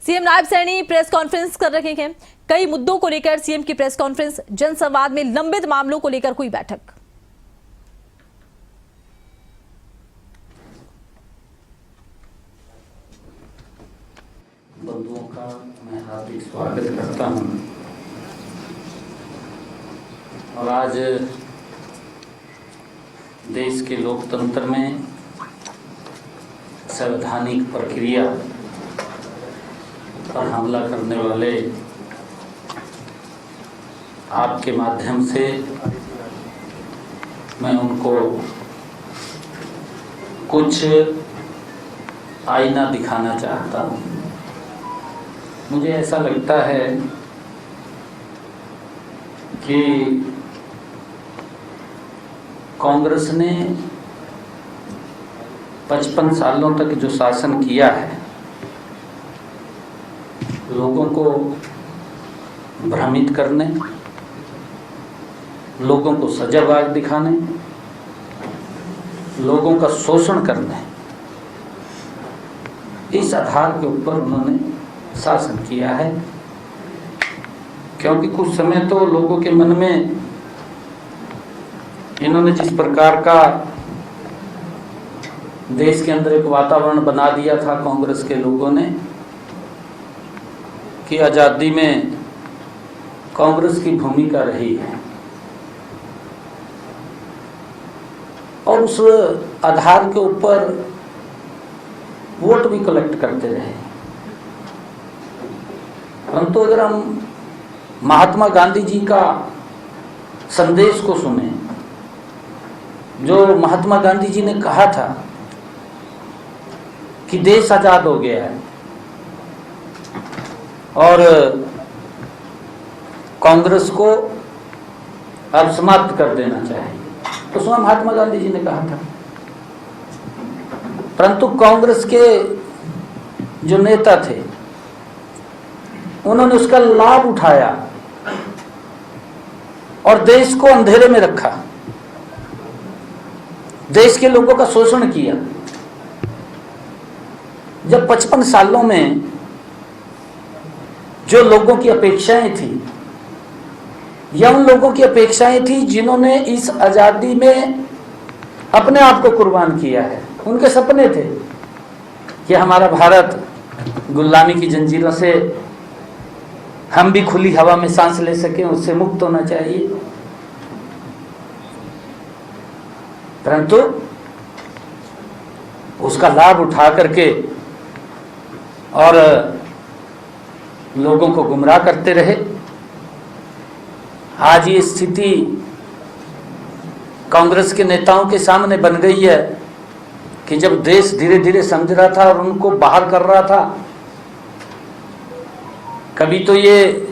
CM Nayab Saini press conference कर रहे हैं। कई मुद्दों को लेकर सीएम की प्रेस कॉन्फ्रेंस, जनसंवाद में लंबित मामलों को लेकर हुई बैठक। बंधुओं का मैं हार्दिक स्वागत करता हूं। और आज देश के लोकतंत्र में संवैधानिक प्रक्रिया पर हमला करने वाले आपके माध्यम से मैं उनको कुछ आईना दिखाना चाहता हूँ। मुझे ऐसा लगता है कि कांग्रेस ने 55 सालों तक जो शासन किया है, लोगों को भ्रमित करने, लोगों को सजावाग दिखाने, लोगों का शोषण करने, इस आधार के ऊपर उन्होंने शासन किया है। क्योंकि कुछ समय तो लोगों के मन में इन्होंने जिस प्रकार का देश के अंदर एक वातावरण बना दिया था कांग्रेस के लोगों ने कि आज़ादी में कांग्रेस की भूमिका रही है, और उस आधार के ऊपर वोट भी कलेक्ट करते रहे। परंतु अगर हम महात्मा गांधी जी का संदेश को सुने, जो महात्मा गांधी जी ने कहा था कि देश आजाद हो गया है और कांग्रेस को अब समाप्त कर देना चाहिए, तो स्वयं महात्मा गांधी जी ने कहा था। परंतु कांग्रेस के जो नेता थे उन्होंने उसका लाभ उठाया और देश को अंधेरे में रखा, देश के लोगों का शोषण किया। जब 55 सालों में जो लोगों की अपेक्षाएं थी, या उन लोगों की अपेक्षाएं थी जिन्होंने इस आजादी में अपने आप को कुर्बान किया है, उनके सपने थे कि हमारा भारत गुलामी की जंजीरों से हम भी खुली हवा में सांस ले सकें, उससे मुक्त होना चाहिए। परंतु उसका लाभ उठा करके और लोगों को गुमराह करते रहे। आज ये स्थिति कांग्रेस के नेताओं के सामने बन गई है कि जब देश धीरे धीरे समझ रहा था और उनको बाहर कर रहा था, कभी तो ये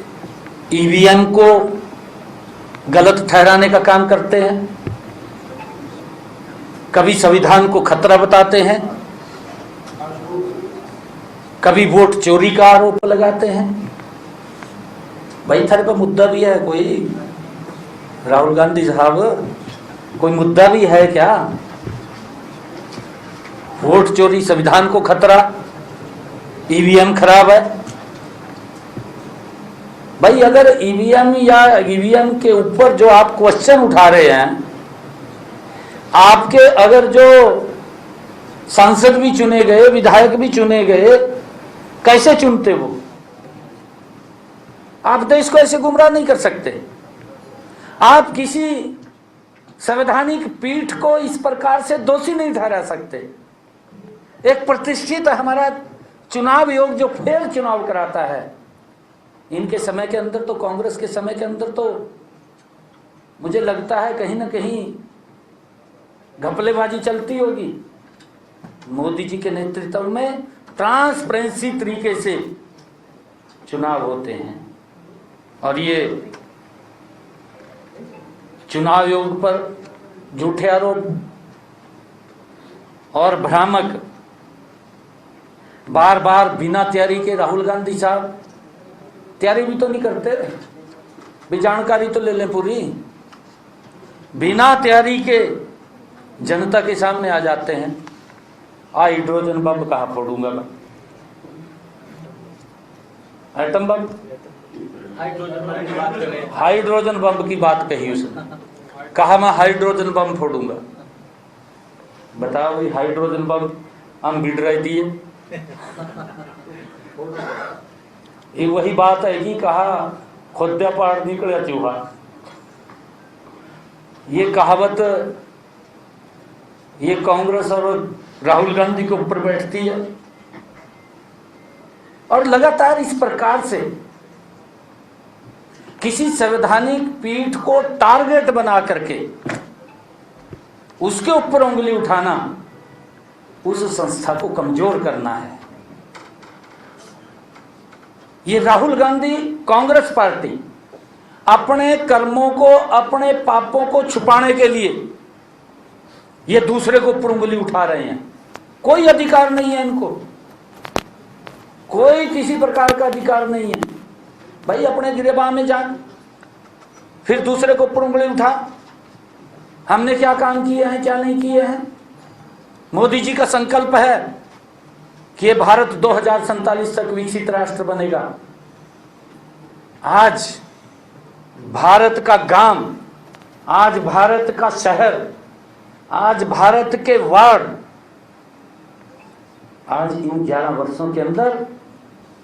ईवीएम को गलत ठहराने का काम करते हैं, कभी संविधान को खतरा बताते हैं, कभी वोट चोरी का आरोप लगाते हैं। भाई थारे पर मुद्दा भी है कोई? राहुल गांधी साहब, कोई मुद्दा भी है क्या? वोट चोरी, संविधान को खतरा, ईवीएम खराब है। भाई अगर ईवीएम या ईवीएम के ऊपर जो आप क्वेश्चन उठा रहे हैं, आपके अगर जो सांसद भी चुने गए, विधायक भी चुने गए, कैसे चुनते वो? आप देश को ऐसे गुमराह नहीं कर सकते। आप किसी संवैधानिक पीठ को इस प्रकार से दोषी नहीं ठहरा सकते। एक प्रतिष्ठित हमारा चुनाव आयोग जो फेर चुनाव कराता है, इनके समय के अंदर तो, कांग्रेस के समय के अंदर तो मुझे लगता है कहीं ना कहीं घपलेबाजी चलती होगी। मोदी जी के नेतृत्व में ट्रांसपेरेंसी तरीके से चुनाव होते हैं, और ये चुनाव आयोग पर झूठे आरोप और भ्रामक बार बार बिना तैयारी के राहुल गांधी साहब तैयारी भी तो नहीं करते, भी जानकारी तो ले लें पूरी, बिना तैयारी के जनता के सामने आ जाते हैं। हाइड्रोजन बम कहाँ फोड़ूंगा मैं, एटम बम, हाइड्रोजन बम की बात कही उसने, कहा मैं हाइड्रोजन बम फोड़ूंगा। बताओ भाई, हाइड्रोजन बम हम बिड़ रहे दिए। ये वही बात है कि कहा खोद्या पहाड़ निकले चूहा। ये कहावत ये कांग्रेस और राहुल गांधी के ऊपर बैठती है, और लगातार इस प्रकार से किसी संवैधानिक पीठ को टारगेट बना करके उसके ऊपर उंगली उठाना, उस संस्था को कमजोर करना है। ये राहुल गांधी कांग्रेस पार्टी अपने कर्मों को, अपने पापों को छुपाने के लिए ये दूसरे को ऊपर उंगली उठा रहे हैं। कोई अधिकार नहीं है इनको, कोई किसी प्रकार का अधिकार नहीं है। भाई अपने गिरेबान में जान, फिर दूसरे को ऊपर उंगली उठा। हमने क्या काम किए हैं, क्या नहीं किए हैं। मोदी जी का संकल्प है कि ये भारत 2047 तक विकसित राष्ट्र बनेगा। आज भारत का गांव, आज भारत का शहर, आज भारत के वार्ड, आज इन 11 वर्षों के अंदर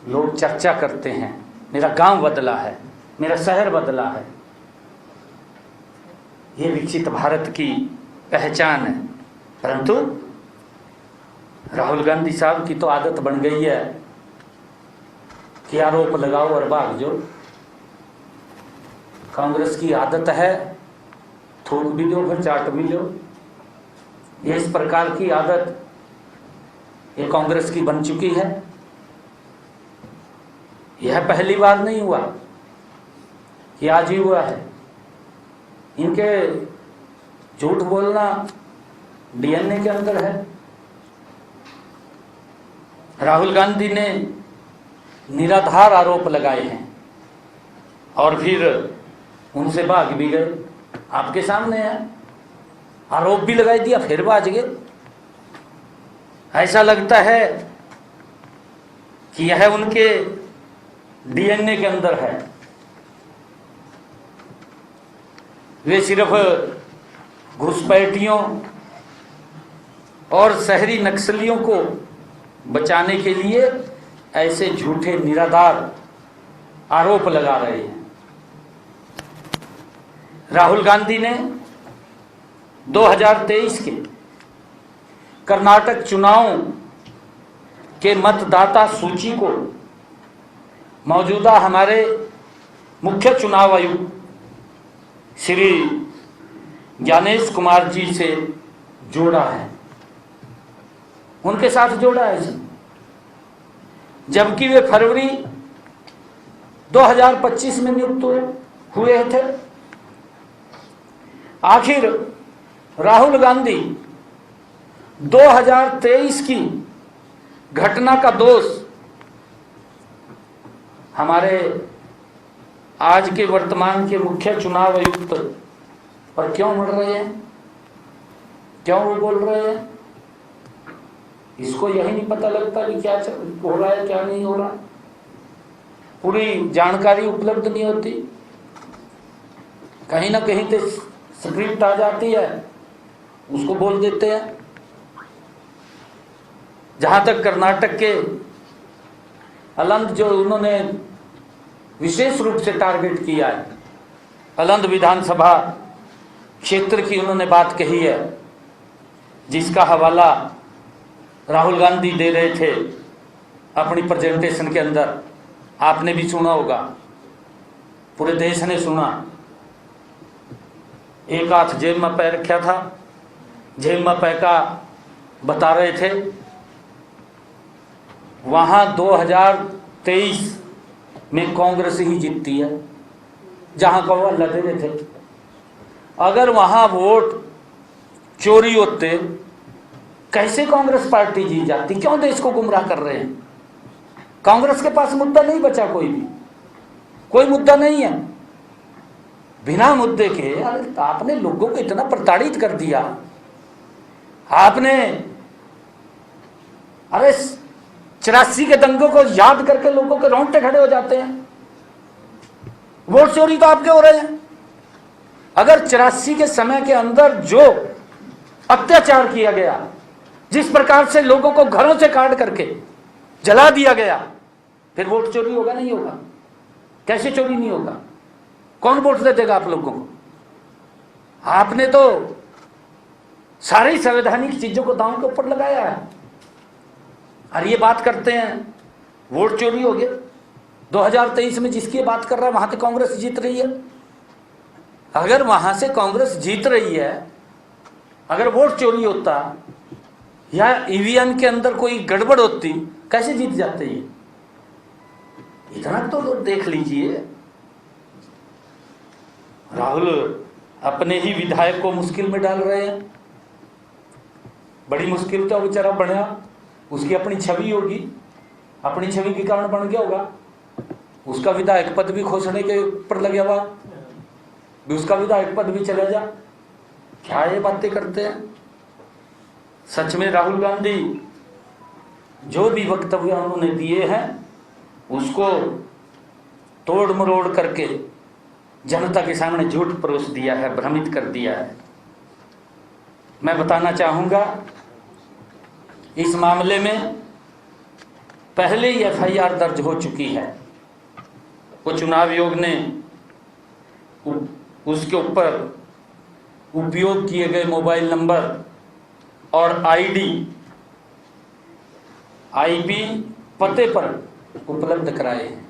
लोग चर्चा करते हैं, मेरा गांव बदला है, मेरा शहर बदला है। ये विकसित भारत की पहचान है। परंतु राहुल गांधी साहब की तो आदत बन गई है कि आरोप लगाओ और भाग जाओ। कांग्रेस की आदत है थूक भी दो फिर चाट भी लो। ये इस प्रकार की आदत ये कांग्रेस की बन चुकी है। यह पहली बार नहीं हुआ कि आज ही हुआ है। इनके झूठ बोलना डीएनए के अंदर है। राहुल गांधी ने निराधार आरोप लगाए हैं और फिर उनसे भाग भी गए। आपके सामने है, आरोप भी लगाई दिया फिर भाग गए। ऐसा लगता है कि यह उनके डीएनए के अंदर है। वे सिर्फ घुसपैठियों और शहरी नक्सलियों को बचाने के लिए ऐसे झूठे निराधार आरोप लगा रहे हैं। राहुल गांधी ने 2023 के कर्नाटक चुनाव के मतदाता सूची को मौजूदा हमारे मुख्य चुनाव आयुक्त श्री ज्ञानेश कुमार जी से जोड़ा है, उनके साथ जोड़ा है इसने। जबकि वे फरवरी 2025 में नियुक्त हुए थे। आखिर राहुल गांधी 2023 की घटना का दोष हमारे आज के वर्तमान के मुख्य चुनाव आयुक्त पर क्यों मर रहे हैं, क्यों वो बोल रहे हैं? इसको यही नहीं पता लगता कि क्या हो रहा है, क्या नहीं हो रहा। पूरी जानकारी उपलब्ध नहीं होती। कहीं ना कहीं तो स्क्रिप्ट आ जाती है, उसको बोल देते हैं। जहां तक कर्नाटक के अलंद जो उन्होंने विशेष रूप से टारगेट किया है, अलंद विधानसभा क्षेत्र की उन्होंने बात कही है, जिसका हवाला राहुल गांधी दे रहे थे अपनी प्रेजेंटेशन के अंदर। आपने भी सुना होगा, पूरे देश ने सुना। एक हाथ जेब में पैर रखा था, जेब में पैका बता रहे थे। वहां 2023 में कांग्रेस ही जीतती है, जहां का वो लड़े रहे थे। अगर वहां वोट चोरी होते, कैसे कांग्रेस पार्टी जीत जाती? क्यों देश को गुमराह कर रहे हैं? कांग्रेस के पास मुद्दा नहीं बचा, कोई भी कोई मुद्दा नहीं है। बिना मुद्दे के आपने लोगों को इतना प्रताड़ित कर दिया। आपने अरे 84 के दंगों को याद करके लोगों के रोंगटे खड़े हो जाते हैं। वोट चोरी तो आपके हो रहे हैं। अगर 84 के समय के अंदर जो अत्याचार किया गया, जिस प्रकार से लोगों को घरों से काट करके जला दिया गया, फिर वोट चोरी होगा? नहीं होगा। कैसे चोरी नहीं होगा? कौन वोट दे देगा आप लोगों को? आपने तो सारी संवैधानिक चीजों को दांव के ऊपर लगाया है और ये बात करते हैं वोट चोरी हो गया। 2023 में जिसकी बात कर रहा है वहां से कांग्रेस जीत रही है। अगर वहां से कांग्रेस जीत रही है, अगर वोट चोरी होता या ईवीएम के अंदर कोई गड़बड़ होती, कैसे जीत जाते ये? इतना तो देख लीजिए। राहुल अपने ही विधायक को मुश्किल में डाल रहे हैं। बड़ी मुश्किल तो बेचारा बना, उसकी अपनी छवि होगी, अपनी छवि के कारण बन गया होगा। उसका विधायक पद भी खोसने के ऊपर लगे हुआ, भी उसका विधायक पद भी चला जा। क्या ये बातें करते हैं? सच में राहुल गांधी जो भी वक्तव्य उन्होंने दिए हैं उसको तोड़ मरोड़ करके जनता के सामने झूठ परोस दिया है, भ्रमित कर दिया है। मैं बताना चाहूंगा, इस मामले में पहले ही एफआईआर दर्ज हो चुकी है। वो चुनाव आयोग ने उसके ऊपर उपयोग किए गए मोबाइल नंबर और आईपी पते पर उपलब्ध कराए हैं।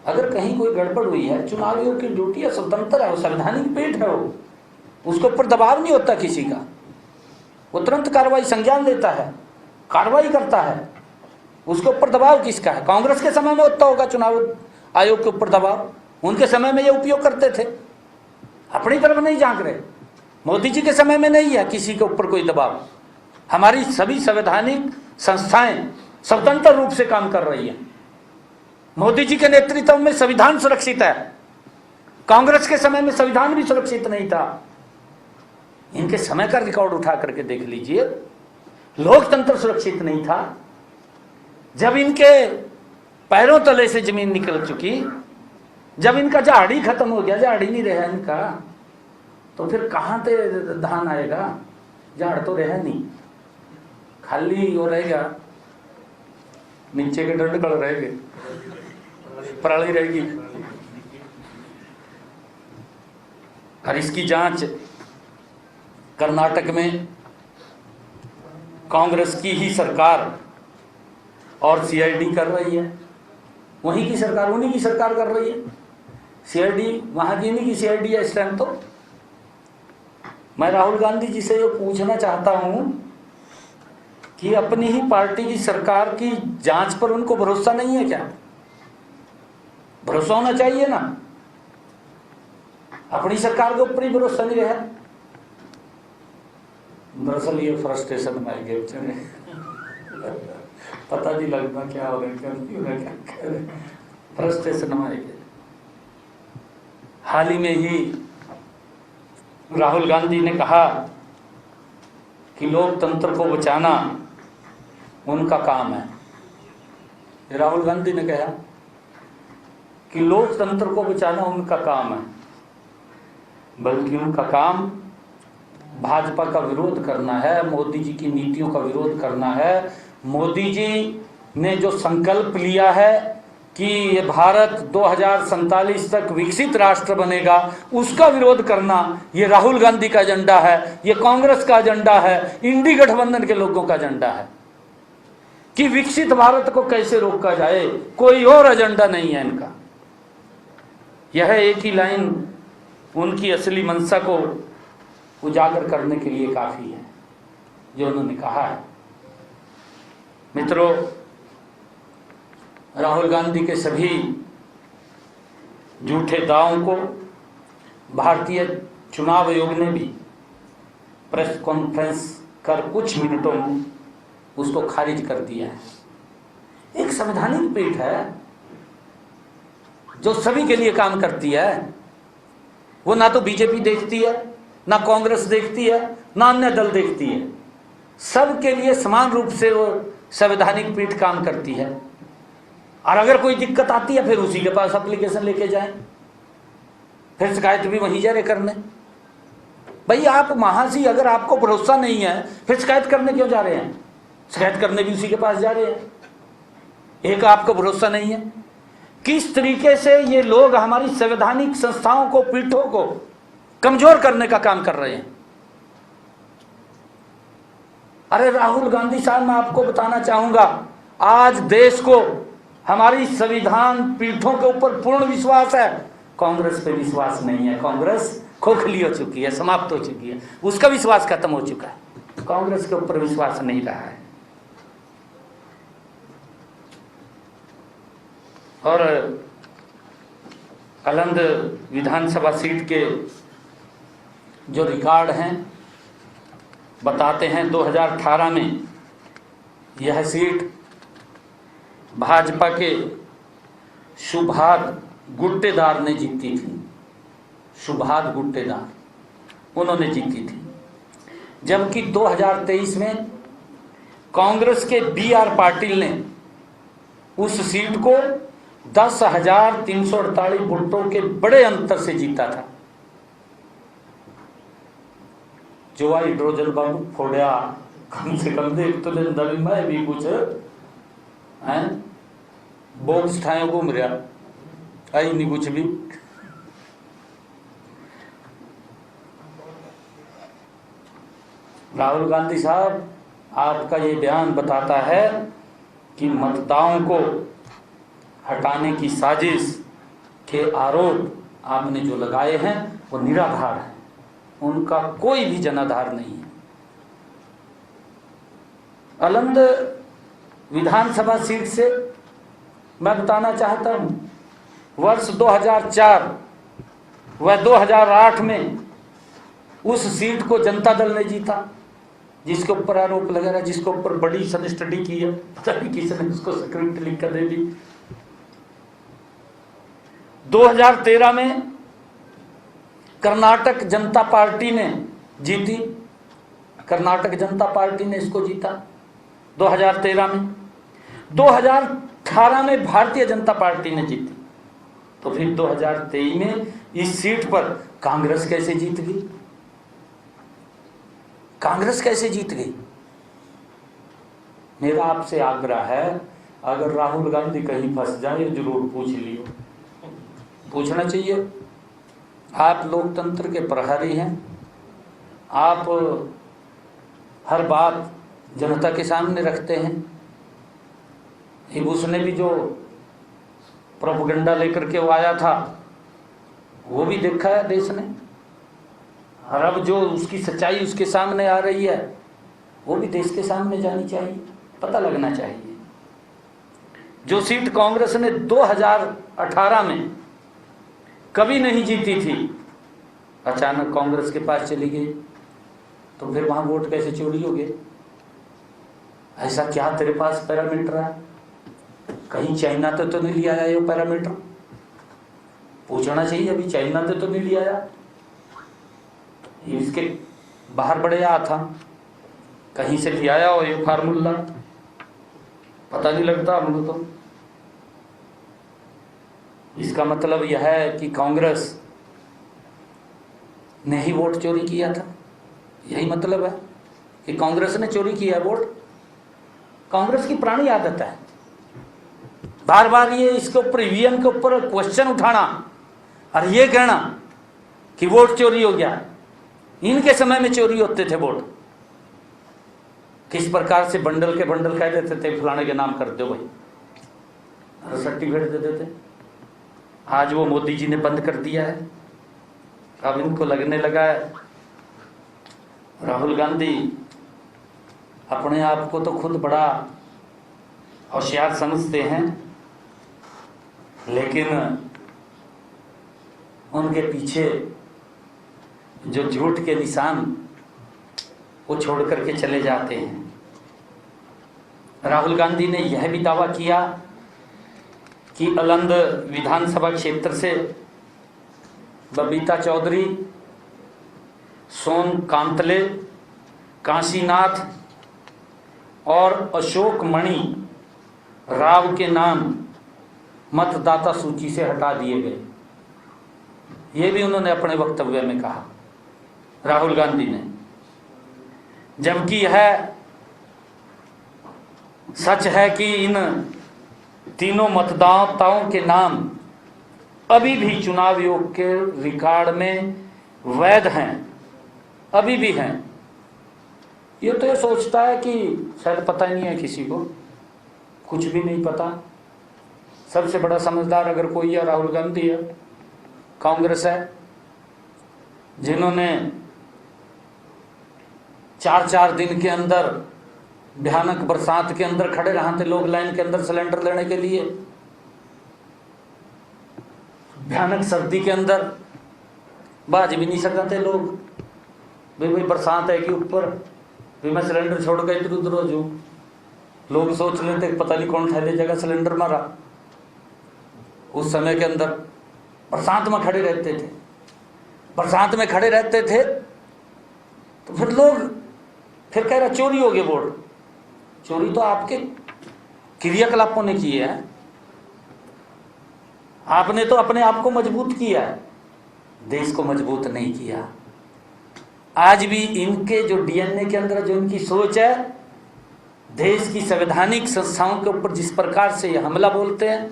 अगर कहीं कोई गड़बड़ हुई है, चुनाव आयोग की ड्यूटी है, स्वतंत्र है, वो संवैधानिक पीठ है, वो उसके ऊपर दबाव नहीं होता किसी का। वो तुरंत कार्रवाई संज्ञान लेता है, कार्रवाई करता है। उसके ऊपर दबाव किसका है? कांग्रेस के समय में होता होगा चुनाव आयोग के ऊपर दबाव। उनके समय में ये उपयोग करते थे, अपनी तरफ नहीं झांक रहे। मोदी जी के समय में नहीं है किसी के ऊपर कोई दबाव। हमारी सभी संवैधानिक संस्थाएं स्वतंत्र रूप से काम कर रही हैं। मोदी जी के नेतृत्व में संविधान सुरक्षित है। कांग्रेस के समय में संविधान भी सुरक्षित नहीं था। इनके समय का रिकॉर्ड उठा करके देख लीजिए, लोकतंत्र सुरक्षित नहीं था। जब इनके पैरों तले से जमीन निकल चुकी, जब इनका झाड़ी खत्म हो गया, झाड़ी नहीं रहा इनका, तो फिर कहां से धान आएगा? झाड़ तो रहा नहीं, खाली वो रहेगा, नीचे के डंडकल रहेंगे, पराली रहेगी। और इसकी जांच कर्नाटक में कांग्रेस की ही सरकार और सीआईडी कर रही है। वहीं की सरकार, उन्हीं की सरकार कर रही है। सीआईडी वहां की, नहीं की सीआईडी है इस टाइम। तो मैं राहुल गांधी जी से ये पूछना चाहता हूं कि अपनी ही पार्टी की सरकार की जांच पर उनको भरोसा नहीं है क्या? भरोसा होना चाहिए ना। अपनी सरकार के ऊपर ही भरोसा नहीं रहा। दरअसल ये फ्रस्ट्रेशन में आ गए बेचारे, पता नहीं लगता क्या हो रहा है, क्या नहीं हो रहा, क्या कह रहे, फ्रस्ट्रेशन में आ गए। हाल ही में ही राहुल गांधी ने कहा कि लोकतंत्र को बचाना उनका काम है। राहुल गांधी ने कहा कि लोकतंत्र को बचाना उनका काम है, बल्कि उनका काम भाजपा का विरोध करना है, मोदी जी की नीतियों का विरोध करना है। मोदी जी ने जो संकल्प लिया है कि ये भारत 2047 तक विकसित राष्ट्र बनेगा, उसका विरोध करना, ये राहुल गांधी का एजेंडा है, ये कांग्रेस का एजेंडा है, इंडी गठबंधन के लोगों का एजेंडा है कि विकसित भारत को कैसे रोका जाए। कोई और एजेंडा नहीं है इनका। यह एक ही लाइन उनकी असली मंशा को उजागर करने के लिए काफी है जो उन्होंने कहा है। मित्रों, राहुल गांधी के सभी झूठे दावों को भारतीय चुनाव आयोग ने भी प्रेस कॉन्फ्रेंस कर कुछ मिनटों में उसको खारिज कर दिया है। एक संवैधानिक पीठ है जो सभी के लिए काम करती है। वो ना तो बीजेपी देखती है, ना कांग्रेस देखती है, ना अन्य दल देखती है। सबके लिए समान रूप से वो संवैधानिक पीठ काम करती है, और अगर कोई दिक्कत आती है फिर उसी के पास एप्लीकेशन लेके जाएं, फिर शिकायत भी वहीं जा रहे करने। भाई आप महासी, अगर आपको भरोसा नहीं है फिर शिकायत करने क्यों जा रहे हैं? शिकायत करने भी उसी के पास जा रहे हैं। एक आपको भरोसा नहीं है। किस तरीके से ये लोग हमारी संवैधानिक संस्थाओं को, पीठों को कमजोर करने का काम कर रहे हैं। अरे राहुल गांधी साहब, मैं आपको बताना चाहूंगा, आज देश को हमारी संविधान पीठों के ऊपर पूर्ण विश्वास है, कांग्रेस पे विश्वास नहीं है। कांग्रेस खोखली हो चुकी है, समाप्त हो चुकी है, उसका विश्वास खत्म हो चुका है, कांग्रेस के ऊपर विश्वास नहीं रहा है। और अलंद विधानसभा सीट के जो रिकॉर्ड हैं बताते हैं, 2018 में यह सीट भाजपा के सुभाष गुट्टेदार ने जीती थी। सुभाष गुट्टेदार उन्होंने जीती थी, जबकि 2023 में कांग्रेस के BR पाटिल ने उस सीट को 10,348 वोटों के बड़े अंतर से जीता था। जो हाइड्रोजन बम फोड़ा, कम से कम देख तो दिन दबी मैं भी कुछ हैं बॉक्स ठाए घूम रहा, आई नहीं कुछ भी। राहुल गांधी साहब, आपका ये बयान बताता है कि मतदाताओं को हटाने की साजिश के आरोप आपने जो लगाए हैं वो निराधार है, उनका कोई भी जनाधार नहीं है। अलंद विधानसभा सीट से मैं बताना चाहता हूं, वर्ष 2004 व 2008 में उस सीट को जनता दल ने जीता, जिसके ऊपर आरोप लगा रहा, जिसके ऊपर बड़ी सन स्टडी की है, पता नहीं किसने उसको स्क्रिप्ट लिख कर दे दी। 2013 में कर्नाटक जनता पार्टी ने जीती, कर्नाटक जनता पार्टी ने इसको जीता 2013 में। 2018 में भारतीय जनता पार्टी ने जीती, तो फिर 2023 में इस सीट पर कांग्रेस कैसे जीत गई? कांग्रेस कैसे जीत गई? मेरा आपसे आग्रह है, अगर राहुल गांधी कहीं फंस जाए जरूर पूछ लियो, पूछना चाहिए। आप लोकतंत्र के प्रहरी हैं, आप हर बात जनता के सामने रखते हैं। उसने भी जो प्रोपेगेंडा लेकर के वो आया था वो भी देखा है देश ने, और अब जो उसकी सच्चाई उसके सामने आ रही है वो भी देश के सामने जानी चाहिए, पता लगना चाहिए। जो सीट कांग्रेस ने 2018 में कभी नहीं जीती थी, अचानक कांग्रेस के पास चली गई, तो फिर वहां वोट कैसे चोरी हो गए? ऐसा क्या तेरे पास पैरामीटर है? कहीं चाइना तो नहीं लिया आया ये पैरामीटर? पूछना चाहिए, अभी चाइना तो नहीं लिया आया, इसके बाहर बड़े आ था, कहीं से लिया आया हो ये फार्मूला, पता नहीं लगता हम लोग। तो इसका मतलब यह है कि कांग्रेस ने ही वोट चोरी किया था, यही मतलब है कि कांग्रेस ने चोरी किया वोट। कांग्रेस की पुरानी आदत है बार बार ये इसके ऊपर, ईवीएम के ऊपर क्वेश्चन उठाना और ये कहना कि वोट चोरी हो गया। इनके समय में चोरी होते थे वोट, किस प्रकार से बंडल के बंडल कह देते थे, फलाने के नाम कर दो भाई, सर्टिफिकेट दे देते। आज वो मोदी जी ने बंद कर दिया है। अब इनको लगने लगा है राहुल गांधी अपने आप को तो खुद बड़ा होशियार समझते हैं, लेकिन उनके पीछे जो झूठ के निशान वो छोड़ करके चले जाते हैं। राहुल गांधी ने यह भी दावा किया कि अलंद विधानसभा क्षेत्र से बबीता चौधरी, सोन कांतले, काशीनाथ और अशोक मणि राव के नाम मतदाता सूची से हटा दिए गए। ये भी उन्होंने अपने वक्तव्य में कहा, राहुल गांधी ने। जबकि यह सच है कि इन तीनों मतदाताओं के नाम अभी भी चुनाव आयोग के रिकॉर्ड में वैध हैं, अभी भी हैं। ये तो ये सोचता है कि शायद पता ही नहीं है किसी को, कुछ भी नहीं पता। सबसे बड़ा समझदार अगर कोई है राहुल गांधी है, कांग्रेस है, जिन्होंने 4-4 दिन के अंदर भयानक बरसात के अंदर खड़े रहे थे लोग लाइन के अंदर सिलेंडर लेने के लिए। भयानक सर्दी के अंदर बाज भी नहीं सकते लोग, भाई बरसात है कि ऊपर भी मैं सिलेंडर छोड़ कर इधर उधर हो जाऊं। लोग सोच लेते पता नहीं कौन ठहरे जगह सिलेंडर मारा। उस समय के अंदर बरसात में खड़े रहते थे, बरसात में खड़े रहते थे तो फिर लोग फिर कह रहा चोरी हो गई वोट। चोरी तो आपके क्रियाकलापों ने की है, आपने तो अपने आप को मजबूत किया है, देश को मजबूत नहीं किया। आज भी इनके जो डीएनए के अंदर जो इनकी सोच है, देश की संवैधानिक संस्थाओं के ऊपर जिस प्रकार से ये हमला बोलते हैं,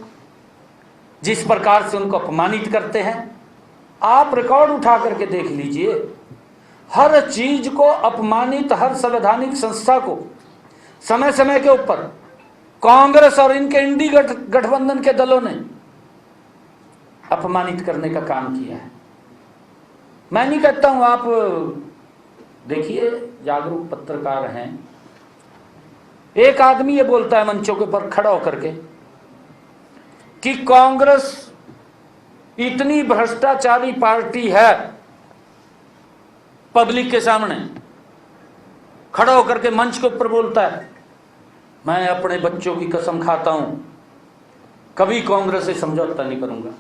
जिस प्रकार से उनको अपमानित करते हैं, आप रिकॉर्ड उठा करके देख लीजिए। हर चीज को अपमानित, हर संवैधानिक संस्था को समय समय के ऊपर कांग्रेस और इनके इंडी गठबंधन के दलों ने अपमानित करने का काम किया है। मैं नहीं कहता हूं, आप देखिए जागरूक पत्रकार हैं। एक आदमी ये बोलता है मंचों के ऊपर खड़ा होकर के कि कांग्रेस इतनी भ्रष्टाचारी पार्टी है, पब्लिक के सामने खड़ा होकर के मंच के ऊपर बोलता है, मैं अपने बच्चों की कसम खाता हूं कभी कांग्रेस से समझौता नहीं करूंगा।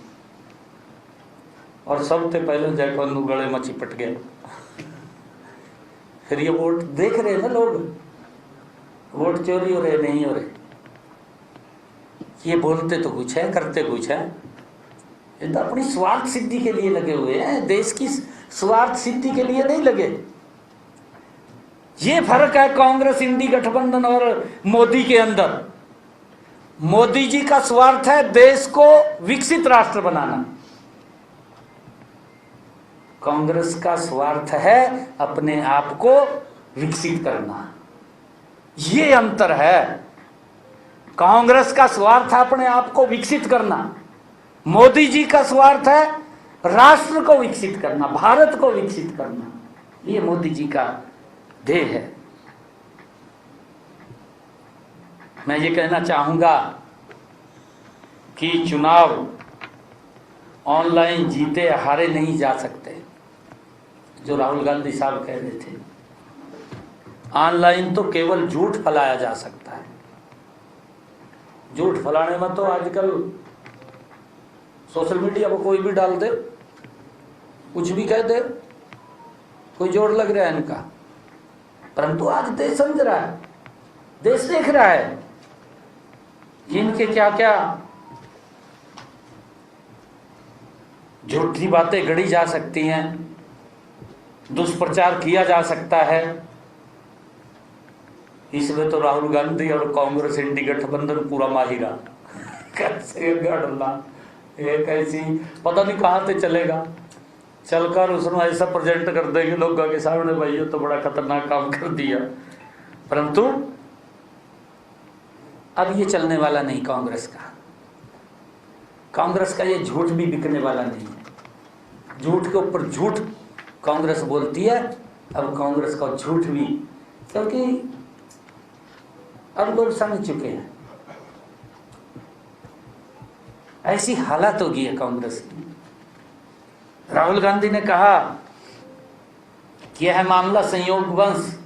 और सबसे पहले जयपंडू गले में चिपट गया। फिर ये वोट देख रहे ना लोग, वोट चोरी हो रहे नहीं हो रहे। ये बोलते तो कुछ है, करते कुछ है। ये तो अपनी स्वार्थ सिद्धि के लिए लगे हुए हैं, देश की स्वार्थ सिद्धि के लिए नहीं लगे। ये फर्क है कांग्रेस, इंडी गठबंधन और मोदी के अंदर। मोदी जी का स्वार्थ है देश को विकसित राष्ट्र बनाना, कांग्रेस का स्वार्थ है अपने आप को विकसित करना। ये अंतर है। कांग्रेस का स्वार्थ है अपने आप को विकसित करना, मोदी जी का स्वार्थ है राष्ट्र को विकसित करना, भारत को विकसित करना। ये मोदी जी का ध्येय है। मैं ये कहना चाहूंगा कि चुनाव ऑनलाइन जीते हारे नहीं जा सकते, जो राहुल गांधी साहब कह रहे थे। ऑनलाइन तो केवल झूठ फैलाया जा सकता है। झूठ फैलाने में तो आजकल सोशल मीडिया पर कोई भी डाल दे, कुछ भी कह दे, कोई जोर लग रहा है इनका। परंतु आज देश समझ रहा है, देश देख रहा है कि इनके क्या क्या झूठी बातें गढ़ी जा सकती हैं, दुष्प्रचार किया जा सकता है। इसमें तो राहुल गांधी और कांग्रेस इंडी गठबंधन पूरा माहिरा। कैसे गढ़ना, एक ऐसी पता नहीं कहां से चलेगा, चलकर उसमें ऐसा प्रेजेंट कर देंगे लोगों के सामने, भाई ये तो बड़ा खतरनाक काम कर दिया। परंतु अब ये चलने वाला नहीं कांग्रेस का। कांग्रेस का ये झूठ भी बिकने वाला नहीं है। झूठ के ऊपर झूठ कांग्रेस बोलती है। अब कांग्रेस का झूठ भी, क्योंकि अब लोग समझ चुके हैं, ऐसी हालत होगी है कांग्रेस की। राहुल गांधी ने कहा कि यह मामला संयोगवश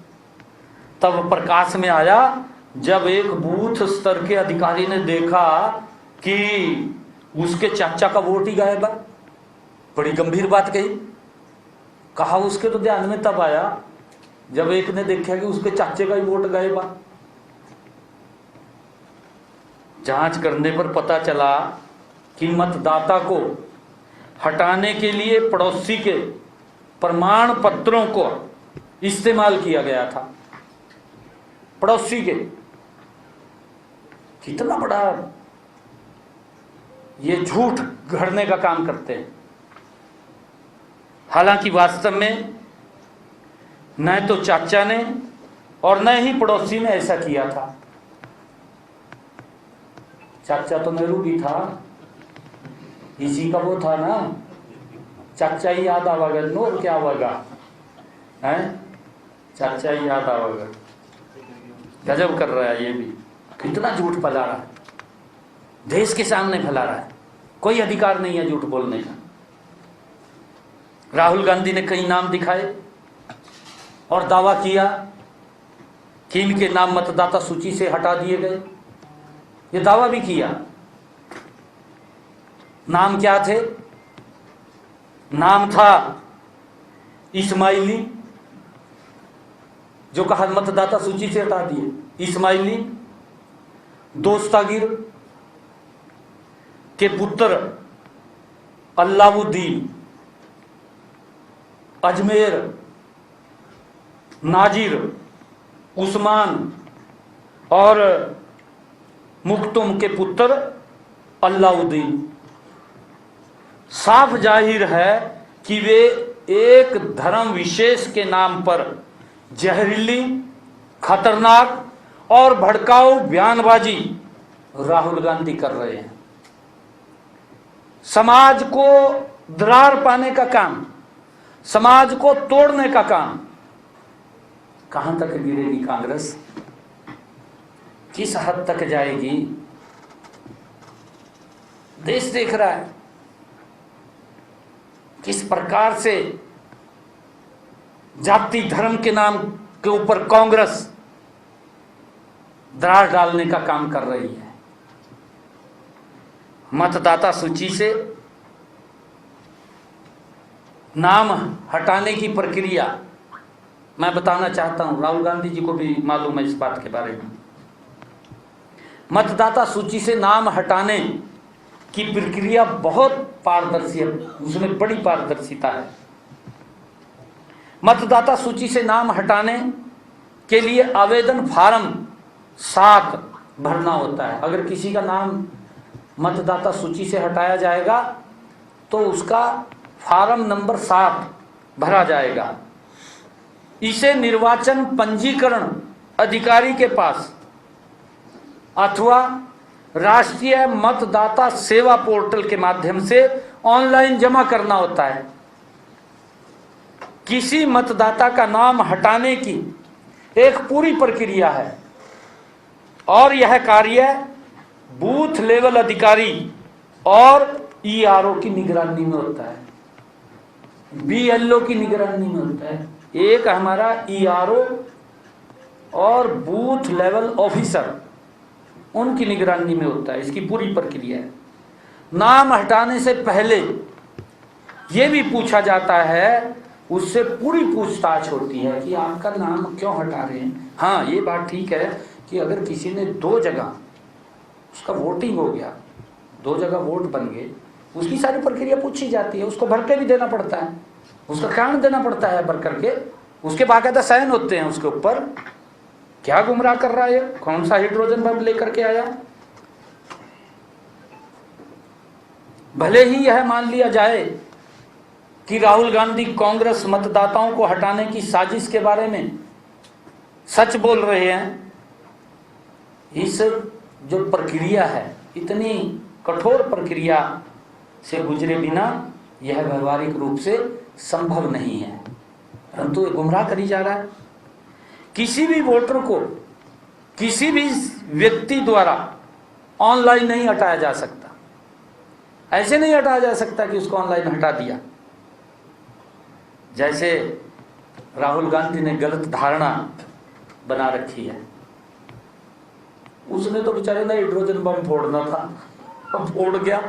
तब प्रकाश में आया जब एक बूथ स्तर के अधिकारी ने देखा कि उसके चाचा का वोट ही गायब है। बड़ी गंभीर बात कही। कहा उसके तो ध्यान में तब आया जब एक ने देखा कि उसके चाचे का ही वोट गायब है। जांच करने पर पता चला कि मतदाता को हटाने के लिए पड़ोसी के प्रमाण पत्रों को इस्तेमाल किया गया था। पड़ोसी के, कितना बड़ा ये झूठ गढ़ने का काम करते हैं। हालांकि वास्तव में न तो चाचा ने और न ही पड़ोसी ने ऐसा किया था। चाचा तो नेहरू भी था, इसी का वो था ना, चाचा ही याद आवेगा, नोर क्या आवेगा है, चाचा ही याद आवेगा। गजब कर रहा है ये भी, कितना झूठ फैला रहा है, देश के सामने फैला रहा है। कोई अधिकार नहीं है झूठ बोलने का। राहुल गांधी ने कई नाम दिखाए और दावा किया कि इनके नाम मतदाता सूची से हटा दिए गए। ये दावा भी किया। नाम क्या थे? नाम था इस्माइली, जो कहा मतदाता सूची से हटा दिए। इस्माइली, दोस्तागिर के पुत्र अल्लाउद्दीन, अजमेर, नाजिर, उस्मान और मुख्तुम के पुत्र अल्लाउद्दीन। साफ जाहिर है कि वे एक धर्म विशेष के नाम पर जहरीली, खतरनाक और भड़काऊ बयानबाजी राहुल गांधी कर रहे हैं। समाज को दरार पाने का काम, समाज को तोड़ने का काम। कहां तक गिरेगी कांग्रेस? किस हद तक जाएगी? देश देख रहा है किस प्रकार से जाति धर्म के नाम के ऊपर कांग्रेस दरार डालने का काम कर रही है। मतदाता सूची से नाम हटाने की प्रक्रिया मैं बताना चाहता हूं, राहुल गांधी जी को भी मालूम है इस बात के बारे में। मतदाता सूची से नाम हटाने की प्रक्रिया बहुत पारदर्शी है, उसमें बड़ी पारदर्शिता है। मतदाता सूची से नाम हटाने के लिए आवेदन फार्म 7 भरना होता है। अगर किसी का नाम मतदाता सूची से हटाया जाएगा तो उसका फार्म नंबर 7 भरा जाएगा। इसे निर्वाचन पंजीकरण अधिकारी के पास अथवा राष्ट्रीय मतदाता सेवा पोर्टल के माध्यम से ऑनलाइन जमा करना होता है। किसी मतदाता का नाम हटाने की एक पूरी प्रक्रिया है और यह कार्य बूथ लेवल अधिकारी और ईआरओ की निगरानी में होता है, बीएलओ की निगरानी में होता है। एक हमारा ईआरओ और बूथ लेवल ऑफिसर, उनकी निगरानी में होता है। इसकी पूरी प्रक्रिया है। नाम हटाने से पहले यह भी पूछा जाता है, उससे पूरी पूछताछ होती है कि आपका नाम क्यों हटा रहे हैं। हाँ, ये बात ठीक है कि अगर किसी ने 2 जगह उसका वोटिंग हो गया, 2 जगह वोट बन गए, उसकी सारी प्रक्रिया पूछी जाती है, उसको भर के भी देना पड़ता है, उसका कारण देना पड़ता है भर करके, उसके बाकायदा साइन होते हैं उसके ऊपर। क्या गुमराह कर रहा है, कौन सा हाइड्रोजन बम लेकर के आया। भले ही यह मान लिया जाए कि राहुल गांधी कांग्रेस मतदाताओं को हटाने की साजिश के बारे में सच बोल रहे हैं, इस जो प्रक्रिया है, इतनी कठोर प्रक्रिया से गुजरे बिना यह व्यवहारिक रूप से संभव नहीं है, परंतु ये गुमराह करी जा रहा है। किसी भी वोटर को किसी भी व्यक्ति द्वारा ऑनलाइन नहीं हटाया जा सकता। ऐसे नहीं हटाया जा सकता कि उसको ऑनलाइन हटा दिया। जैसे राहुल गांधी ने गलत धारणा बना रखी है, उसने तो बेचारे ने हाइड्रोजन बम फोड़ना था, अब फोड़ गया।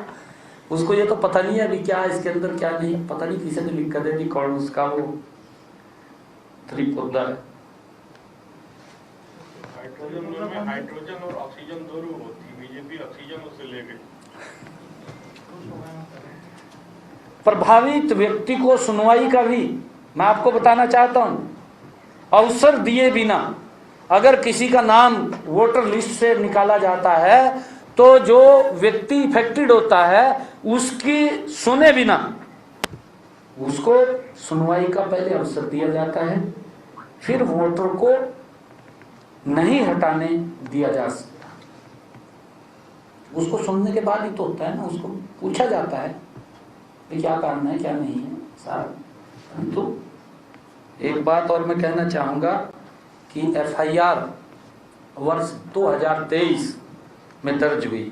उसको ये तो पता नहीं है अभी क्या इसके अंदर क्या नहीं, पता नहीं किसी ने लिख कर दे कि कौन उसका वो त्रिपुरा है। हाइड्रोजन में हाइड्रोजन और ऑक्सीजन दोनों होती हुई बीजेपी ऑक्सीजन उससे ले गई। प्रभावित व्यक्ति को सुनवाई का भी मैं आपको बताना चाहता हूं, अवसर दिए बिना अगर किसी का नाम वोटर लिस्ट से निकाला जाता है तो जो व्यक्ति इफेक्टेड होता है उसकी सुने बिना उसको सुनवाई का पहले अवसर दिया जाता है, फिर वोटर को नहीं हटाने दिया जा सकता। उसको सुनने के बाद ही तो होता है ना, उसको पूछा जाता है कि क्या कारण है क्या नहीं है साहब। तो एक बात और मैं कहना चाहूँगा कि FIR वर्ष 2023 में दर्ज हुई।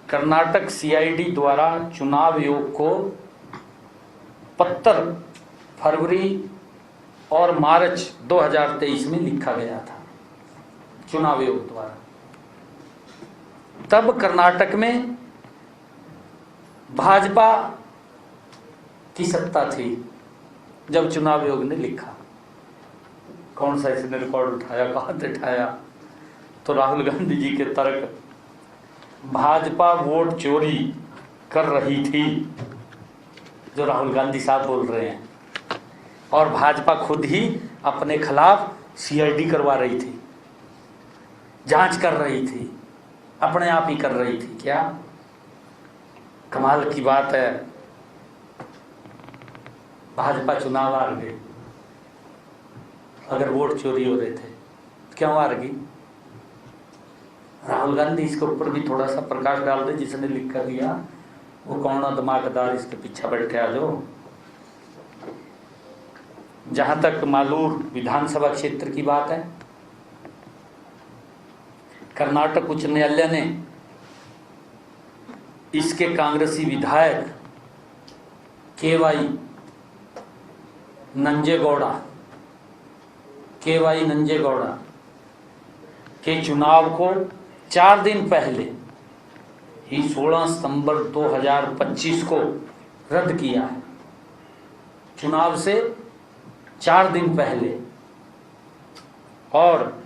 कर्नाटक CID द्वारा चुनाव आयोग को पत्र फरवरी और मार्च 2023 में लिखा गया था चुनाव आयोग द्वारा। तब कर्नाटक में भाजपा की सत्ता थी जब चुनाव आयोग ने लिखा। कौन सा इसने रिकॉर्ड उठाया, कहाँ से उठाया? तो राहुल गांधी जी के तर्क, भाजपा वोट चोरी कर रही थी, जो राहुल गांधी साहब बोल रहे हैं, और भाजपा खुद ही अपने खिलाफ CID करवा रही थी, जांच कर रही थी, अपने आप ही कर रही थी। क्या कमाल की बात है। भाजपा चुनाव हार गई। अगर वोट चोरी हो रहे थे क्यों हार गई? राहुल गांधी इसके ऊपर भी थोड़ा सा प्रकाश डाल दे, जिसने लिख कर दिया वो कौन दिमागदार इसके पीछे बैठे आ जो। जहां तक मालूर विधानसभा क्षेत्र की बात है, कर्नाटक उच्च न्यायालय ने इसके कांग्रेसी विधायक केवाई नंजेगौड़ा के चुनाव को 4 दिन पहले ही 16 सितंबर 2025 को रद्द किया है। चुनाव से 4 दिन पहले। और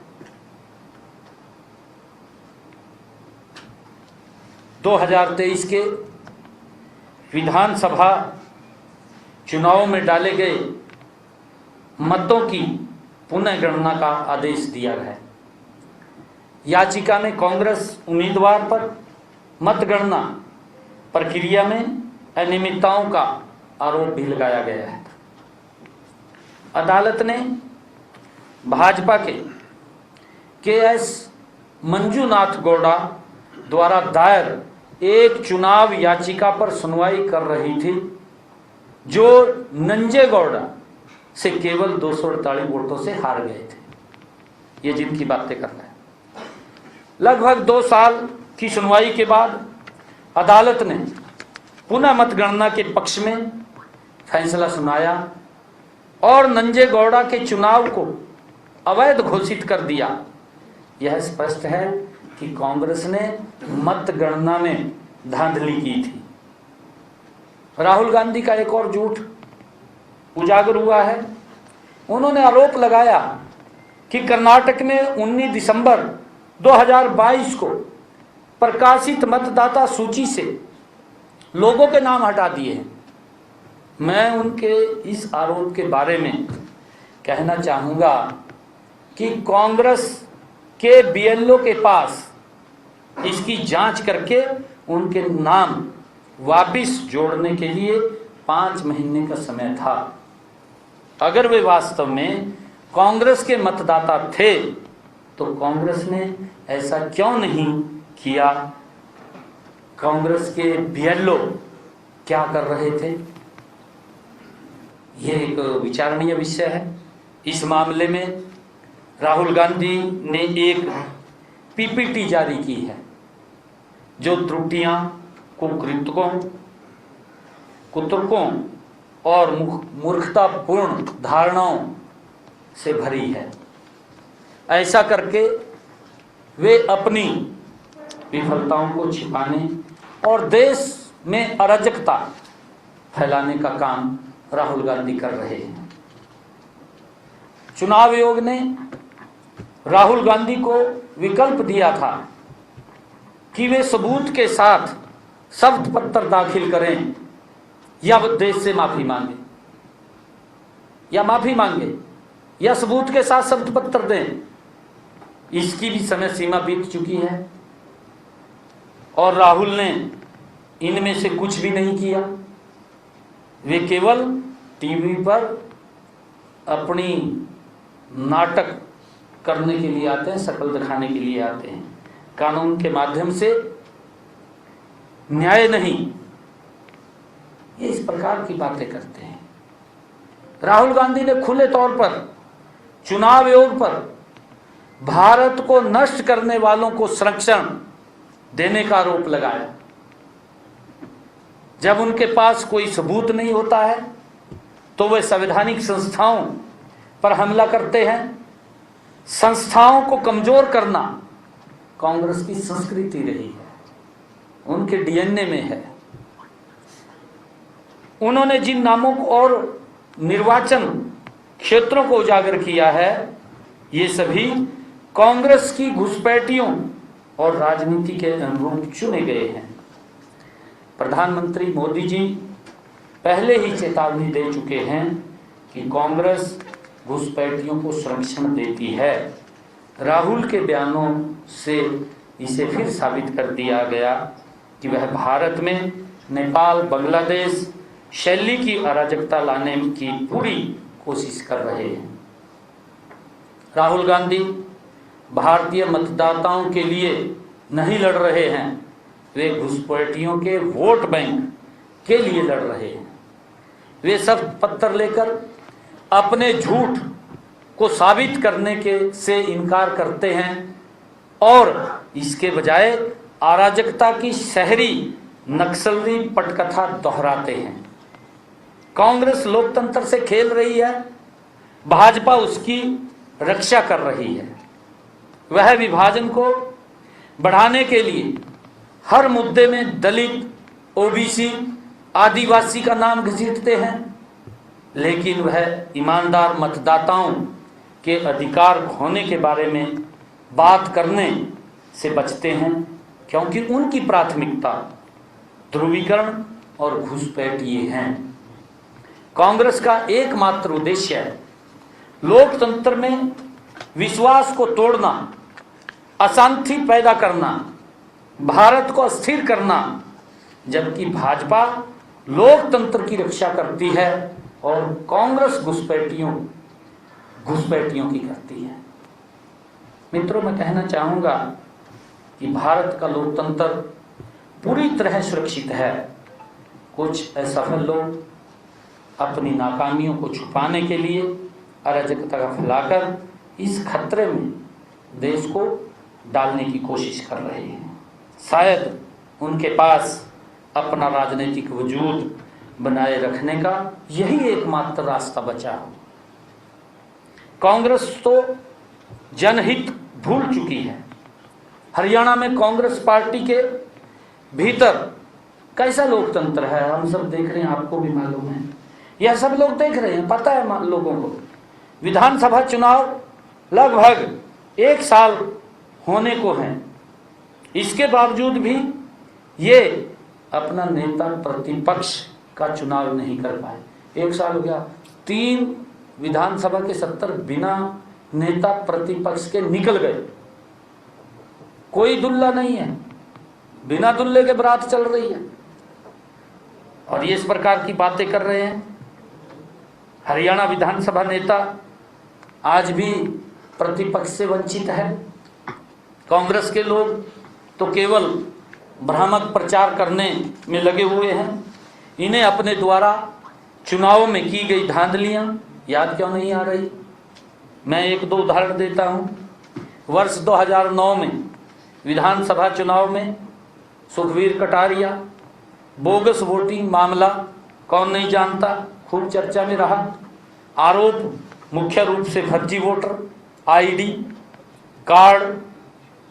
2023 के विधानसभा चुनाव में डाले गए मतों की पुनः गणना का आदेश दिया है। याचिका में कांग्रेस उम्मीदवार पर मतगणना प्रक्रिया में अनियमितताओं का आरोप भी लगाया गया है। अदालत ने भाजपा के KS मंजुनाथ गौड़ा द्वारा दायर एक चुनाव याचिका पर सुनवाई कर रही थी, जो नंजेगौड़ा से केवल 248 वोटों से हार गए थे। ये जिनकी बातें कर रहे हैं। लगभग 2 साल की सुनवाई के बाद अदालत ने पुनः मतगणना के पक्ष में फैसला सुनाया और नंजेगौड़ा के चुनाव को अवैध घोषित कर दिया। यह स्पष्ट है कि कांग्रेस ने मतगणना में धांधली की थी। राहुल गांधी का एक और झूठ उजागर हुआ है। उन्होंने आरोप लगाया कि कर्नाटक में 19 दिसंबर 2022 को प्रकाशित मतदाता सूची से लोगों के नाम हटा दिए हैं। मैं उनके इस आरोप के बारे में कहना चाहूँगा कि कांग्रेस के BLO के पास इसकी जांच करके उनके नाम वापस जोड़ने के लिए 5 महीने का समय था। अगर वे वास्तव में कांग्रेस के मतदाता थे तो कांग्रेस ने ऐसा क्यों नहीं किया? कांग्रेस के BLO क्या कर रहे थे? यह एक विचारणीय विषय है। इस मामले में राहुल गांधी ने एक PPT जारी की है जो त्रुटियां, कुतर्कों और मूर्खतापूर्ण धारणाओं से भरी है। ऐसा करके वे अपनी विफलताओं को छिपाने और देश में अराजकता फैलाने का काम राहुल गांधी कर रहे हैं। चुनाव आयोग ने राहुल गांधी को विकल्प दिया था कि वे सबूत के साथ शपथ पत्र दाखिल करें या वो देश से माफी मांगे, या सबूत के साथ शपथ पत्र दें। इसकी भी समय सीमा बीत चुकी है और राहुल ने इनमें से कुछ भी नहीं किया। वे केवल टीवी पर अपनी नाटक करने के लिए आते हैं, शक्ल दिखाने के लिए आते हैं। कानून के माध्यम से न्याय नहीं, ये इस प्रकार की बातें करते हैं। राहुल गांधी ने खुले तौर पर चुनाव आयोग पर भारत को नष्ट करने वालों को संरक्षण देने का आरोप लगाया। जब उनके पास कोई सबूत नहीं होता है तो वे संवैधानिक संस्थाओं पर हमला करते हैं। संस्थाओं को कमजोर करना कांग्रेस की संस्कृति रही है, उनके डीएनए में है। उन्होंने जिन नामों और निर्वाचन क्षेत्रों को उजागर किया है, ये सभी कांग्रेस की घुसपैठियों और राजनीति के अनुरूप चुने गए हैं। प्रधानमंत्री मोदी जी पहले ही चेतावनी दे चुके हैं कि कांग्रेस घुसपैठियों को संरक्षण देती है। राहुल के बयानों से इसे फिर साबित कर दिया गया कि वह भारत में नेपाल, बांग्लादेश शैली की अराजकता लाने की पूरी कोशिश कर रहे हैं। राहुल गांधी भारतीय मतदाताओं के लिए नहीं लड़ रहे हैं, वे घुसपैठियों के वोट बैंक के लिए लड़ रहे हैं। वे शपथ पत्र लेकर अपने झूठ को साबित करने के से इनकार करते हैं और इसके बजाय अराजकता की शहरी नक्सली पटकथा दोहराते हैं। कांग्रेस लोकतंत्र से खेल रही है, भाजपा उसकी रक्षा कर रही है। वह विभाजन को बढ़ाने के लिए हर मुद्दे में दलित, ओबीसी, आदिवासी का नाम घसीटते हैं, लेकिन वह ईमानदार मतदाताओं के अधिकार खोने के बारे में बात करने से बचते हैं, क्योंकि उनकी प्राथमिकता ध्रुवीकरण और घुसपैठ ये हैं। कांग्रेस का एकमात्र उद्देश्य है लोकतंत्र में विश्वास को तोड़ना, अशांति पैदा करना, भारत को अस्थिर करना, जबकि भाजपा लोकतंत्र की रक्षा करती है और कांग्रेस घुसपैठियों की करती है। मित्रों, मैं कहना चाहूँगा कि भारत का लोकतंत्र पूरी तरह सुरक्षित है। कुछ असफल लोग अपनी नाकामियों को छुपाने के लिए अराजकता फैलाकर इस खतरे में देश को डालने की कोशिश कर रहे हैं। शायद उनके पास अपना राजनीतिक वजूद बनाए रखने का यही एकमात्र रास्ता बचा हो। कांग्रेस तो जनहित भूल चुकी है। हरियाणा में कांग्रेस पार्टी के भीतर कैसा लोकतंत्र है हम सब देख रहे हैं, आपको भी मालूम है, यह सब लोग देख रहे हैं, पता है लोगों को। विधानसभा चुनाव लगभग 1 साल होने को हैं, इसके बावजूद भी ये अपना नेता प्रतिपक्ष का चुनाव नहीं कर पाए। 1 साल हो गया, 3 विधानसभा के 70 बिना नेता प्रतिपक्ष के निकल गए। कोई दुल्ला नहीं है, बिना दुल्ले के बारात चल रही है और ये इस प्रकार की बातें कर रहे हैं। हरियाणा विधानसभा नेता आज भी प्रतिपक्ष से वंचित है। कांग्रेस के लोग तो केवल भ्रामक प्रचार करने में लगे हुए हैं। इन्हें अपने द्वारा चुनावों में की गई धांधलियां याद क्यों नहीं आ रही? मैं 1-2 उदाहरण देता हूं। वर्ष 2009 में विधानसभा चुनाव में सुखबीर कटारिया, बोगस वोटिंग मामला कौन नहीं जानता, खूब चर्चा में रहा। आरोप मुख्य रूप से फर्जी वोटर आईडी कार्ड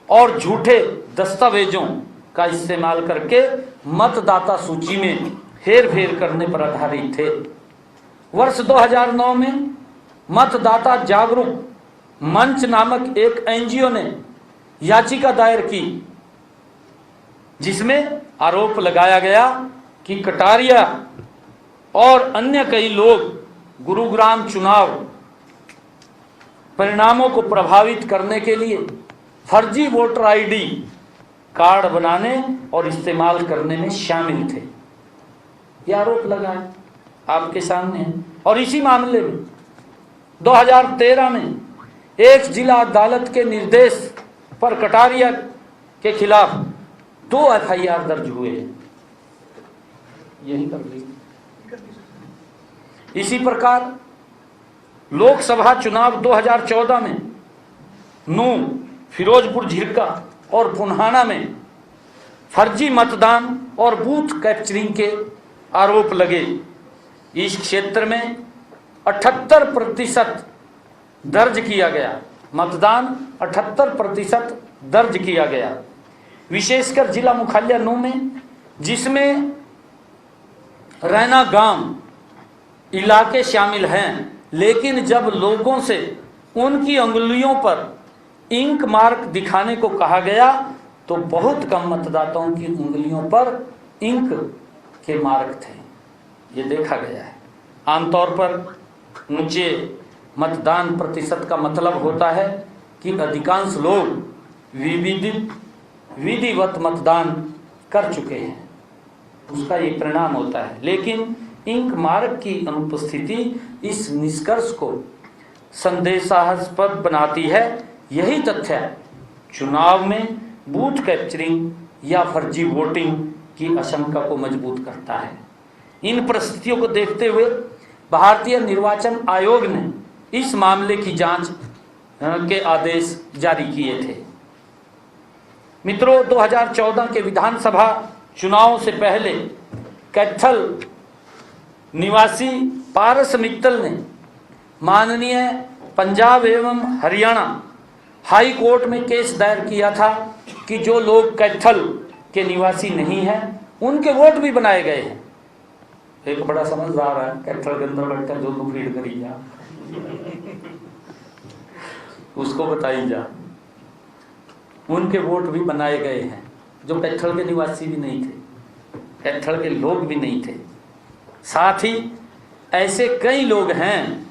और झूठे दस्तावेजों का इस्तेमाल करके मतदाता सूची में हेरफेर करने पर आधारित थे। वर्ष 2009 में मतदाता जागरूक मंच नामक एक एनजीओ ने याचिका दायर की जिसमें आरोप लगाया गया कि कटारिया और अन्य कई लोग गुरुग्राम चुनाव परिणामों को प्रभावित करने के लिए फर्जी वोटर आईडी कार्ड बनाने और इस्तेमाल करने में शामिल थे। यह आरोप लगा है, आपके सामने है। और इसी मामले में 2013 में एक जिला अदालत के निर्देश पर कटारिया के खिलाफ 2 FIR दर्ज हुए हैं। यही कर ली। इसी प्रकार लोकसभा चुनाव 2014 में नूंह, फिरोजपुर झिरका और पुन्हाना में फर्जी मतदान और बूथ कैप्चरिंग के आरोप लगे। इस क्षेत्र में 78% दर्ज किया गया, मतदान 78% दर्ज किया गया। विशेषकर जिला मुख्यालय नूंह में, जिसमें रैना गांव इलाके शामिल हैं, लेकिन जब लोगों से उनकी अंगुलियों पर इंक मार्क दिखाने को कहा गया तो बहुत कम मतदाताओं की उंगलियों पर इंक के मार्क थे। ये देखा गया है। आमतौर पर ऊंचे मतदान प्रतिशत का मतलब होता है कि अधिकांश लोग विधिवत मतदान कर चुके हैं, उसका ये परिणाम होता है। लेकिन इंक मार्क की अनुपस्थिति इस निष्कर्ष को संदेहास्पद बनाती है। यही तथ्य चुनाव में बूथ कैप्चरिंग या फर्जी वोटिंग की आशंका को मजबूत करता है। इन परिस्थितियों को देखते हुए भारतीय निर्वाचन आयोग ने इस मामले की जांच के आदेश जारी किए थे। मित्रों, 2014 के विधानसभा चुनाव से पहले कैथल निवासी पारस मित्तल ने माननीय पंजाब एवं हरियाणा हाई कोर्ट में केस दायर किया था कि जो लोग कैथल के निवासी नहीं हैं उनके वोट भी बनाए गए हैं। एक बड़ा समझदार है, कैथल के अंदर बैठा जो लोग रीड करी जा उसको बताई जा, उनके वोट भी बनाए गए हैं जो कैथल के निवासी भी नहीं थे, कैथल के लोग भी नहीं थे। साथ ही ऐसे कई लोग हैं,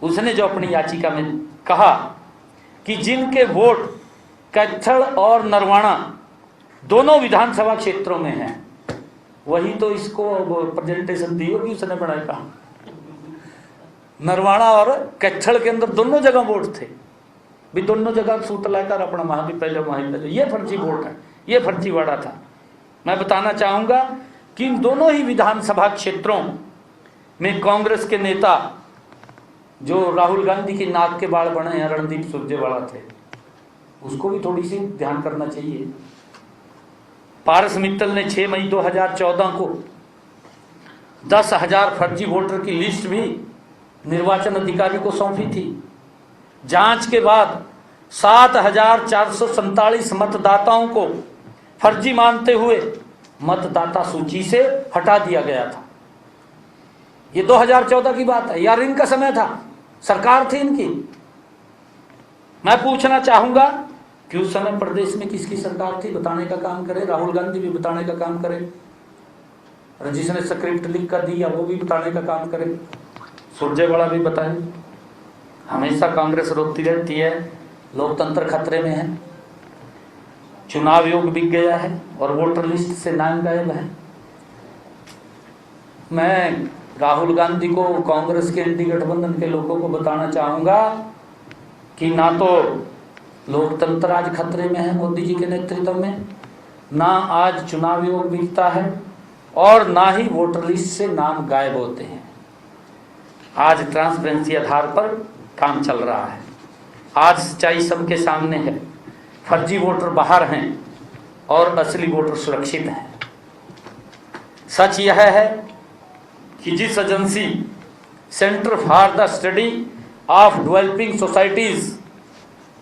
उसने जो अपनी याचिका में कहा कि जिनके वोट कैथल और नरवाना दोनों विधानसभा क्षेत्रों में हैं, वही तो इसको प्रेजेंटेशन दी होगी उसने बनाया। कहा नरवाना और कैथल के अंदर दोनों जगह वोट थे, भी दोनों जगह सूत लाकर अपना वहां भी पहले ये फर्जी वोट है, ये फर्जीवाड़ा था। मैं बताना चाहूंगा कि इन दोनों ही विधानसभा क्षेत्रों में कांग्रेस के नेता जो राहुल गांधी की नाक के बाल बने हैं, रणदीप सुरजेवाला थे, उसको भी थोड़ी सी ध्यान करना चाहिए। पारस मित्तल ने 6 मई 2014 को 10,000 फर्जी वोटर की लिस्ट भी निर्वाचन अधिकारी को सौंपी थी। जांच के बाद 7,447 मतदाताओं को फर्जी मानते हुए मतदाता सूची से हटा दिया गया था। ये 2014 की बात है यार, इनका समय था, सरकार थी इनकी। मैं पूछना चाहूंगा कि उस समय प्रदेश में किसकी सरकार थी, बताने का काम करे। राहुल गांधी भी बताने का काम करे, जिसने स्क्रिप्ट लिख कर दिया वो भी बताने का काम करे, सुरजेवाला भी बताए। हमेशा कांग्रेस रोकती रहती है, लोकतंत्र खतरे में है, चुनाव योग बिक गया है और वोटर लिस्ट से नाम गायब है। मैं राहुल गांधी को, कांग्रेस के इंडी गठबंधन के लोगों को बताना चाहूंगा कि ना तो लोकतंत्र आज खतरे में है मोदी जी के नेतृत्व में, ना आज चुनाव योग बिकता है और ना ही वोटर लिस्ट से नाम गायब होते हैं। आज ट्रांसपेरेंसी आधार पर काम चल रहा है। आज सच्चाई सबके सामने है, फर्जी वोटर बाहर हैं और असली वोटर सुरक्षित हैं। सच यह है कि जिस agency centre for the study of developing societies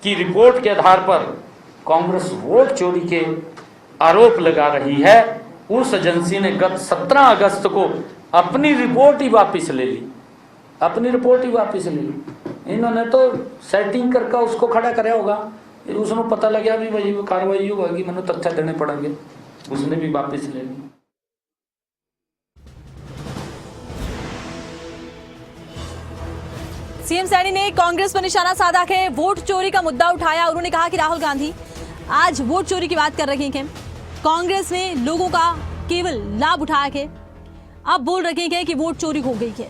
की रिपोर्ट के आधार पर कांग्रेस वोट चोरी के आरोप लगा रही है, उस एजेंसी ने गत 17 अगस्त को अपनी रिपोर्ट ही वापस ले ली, अपनी रिपोर्ट ही वापस ले ली। इन्होंने तो सेटिंग करके उसको खड़ा कराया होगा, फिर उसमें पता लग गया भी भाई कार्रवाई होगी, मैंने तथ्य देने पड़ेंगे, उसने भी वापस ले ली। सीएम सैनी ने कांग्रेस पर निशाना साधा है, वोट चोरी का मुद्दा उठाया। उन्होंने कहा कि राहुल गांधी आज वोट चोरी की बात कर रहे हैं। कांग्रेस ने लोगों का केवल लाभ उठाया है, अब बोल रहे हैं कि वोट चोरी हो गई है।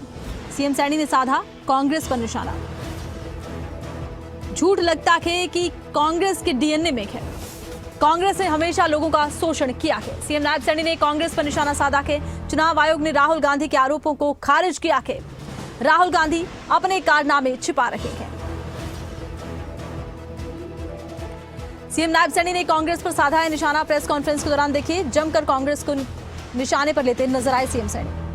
सीएम सैनी ने साधा कांग्रेस पर निशाना। झूठ लगता है कि कांग्रेस के डीएनए में है, कांग्रेस ने हमेशा लोगों का शोषण किया है। सीएम नायब सैनी ने कांग्रेस पर निशाना साधा है। चुनाव आयोग ने राहुल गांधी के आरोपों को खारिज किया है। राहुल गांधी अपने कारनामे छिपा रहे हैं। सीएम नायब सैनी ने कांग्रेस पर साधा है निशाना। प्रेस कॉन्फ्रेंस के दौरान देखिए जमकर कांग्रेस को निशाने पर लेते नजर आए सीएम सैनी।